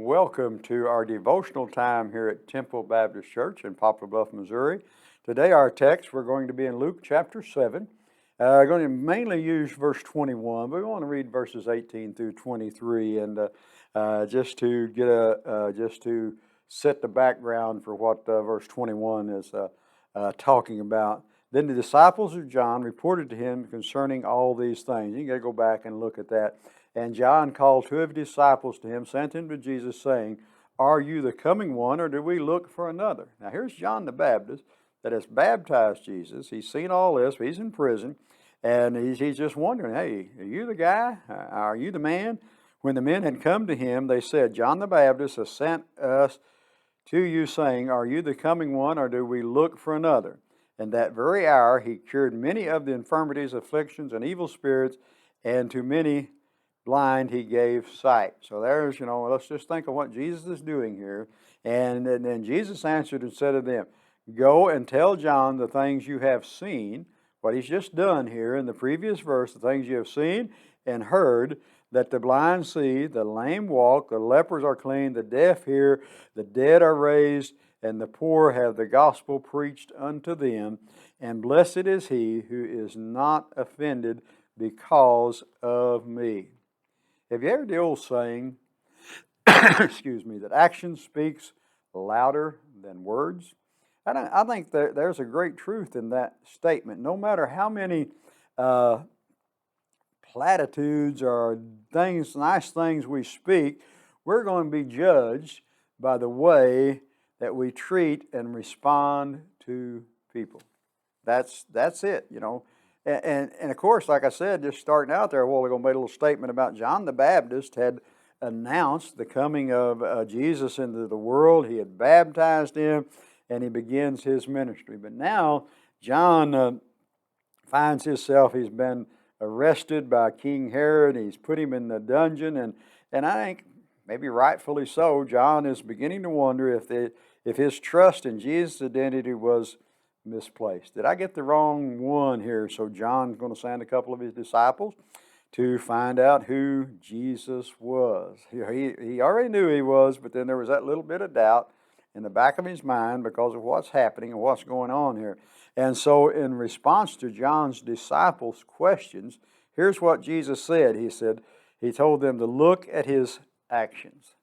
Welcome to our devotional time here at Temple Baptist Church in Poplar, Bluff, Missouri. Today our text, we're going to be in Luke chapter 7. We're going to mainly use verse 21, but we want to read verses 18 through 23 and just to set the background for what verse 21 is talking about. Then the disciples of John reported to him concerning all these things. You got to go back and look at that. And John called two of his disciples to him, sent him to Jesus, saying, "Are you the coming one, or do we look for another?" Now here's John the Baptist that has baptized Jesus. He's seen all this. He's in prison, and he's just wondering, hey, are you the guy? Are you the man? When the men had come to him, they said, "John the Baptist has sent us to you, saying, Are you the coming one, or do we look for another?" And that very hour he cured many of the infirmities, afflictions, and evil spirits, and to many blind he gave sight. So there's, let's just think of what Jesus is doing here. And then Jesus answered and said to them, "Go and tell John the things you have seen," what he's just done here in the previous verse, the things you have seen and heard, that the blind see, the lame walk, the lepers are clean, the deaf hear, the dead are raised, and the poor have the gospel preached unto them. And blessed is he who is not offended because of me. Have you heard the old saying, excuse me, that action speaks louder than words? I think there's a great truth in that statement. No matter how many platitudes or things, nice things we speak, we're going to be judged by the way that we treat and respond to people. That's it, And of course, like I said, just starting out there a while ago, made a little statement about John the Baptist had announced the coming of Jesus into the world. He had baptized him, and he begins his ministry. But now, John finds himself, he's been arrested by King Herod. He's put him in the dungeon, and I think, maybe rightfully so, John is beginning to wonder if his trust in Jesus' identity was misplaced. Did I get the wrong one here? So John's going to send a couple of his disciples to find out who Jesus was. He already knew he was, but then there was that little bit of doubt in the back of his mind because of what's happening and what's going on here. And so in response to John's disciples' questions, here's what Jesus said. He told them to look at his actions.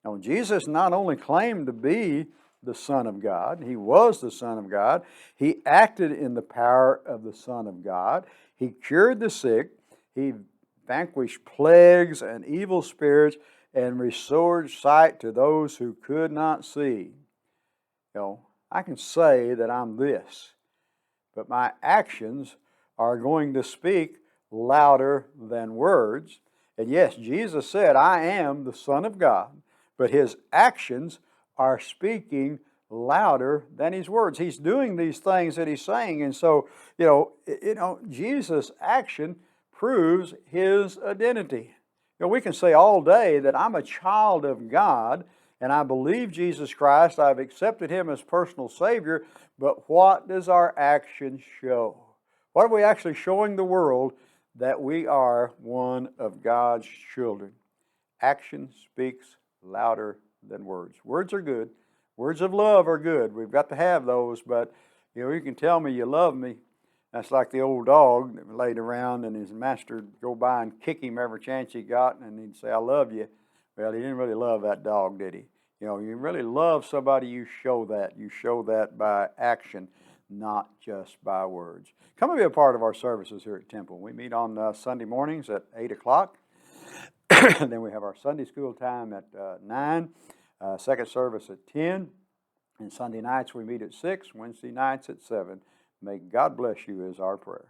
Now, Jesus not only claimed to be the Son of God, he was the Son of God. He acted in the power of the Son of God. He cured the sick. He vanquished plagues and evil spirits and restored sight to those who could not see. I can say that I'm this, but my actions are going to speak louder than words. And yes, Jesus said, "I am the Son of God," but his actions are speaking louder than his words. He's doing these things that he's saying, and so Jesus' action proves his identity. We can say all day that I'm a child of God and I believe Jesus Christ, I've accepted him as personal Savior, but what does our action show? What are we actually showing the world? That we are one of God's children. Action speaks louder than words. Words are good. Words of love are good. We've got to have those, but you can tell me you love me. That's like the old dog that laid around and his master would go by and kick him every chance he got, and he'd say, "I love you." Well, he didn't really love that dog, did he? You really love somebody, you show that. You show that by action, not just by words. Come and be a part of our services here at Temple. We meet on Sunday mornings at 8 o'clock. Then we have our Sunday school time at 9, second service at 10, and Sunday nights we meet at 6, Wednesday nights at 7. May God bless you is our prayer.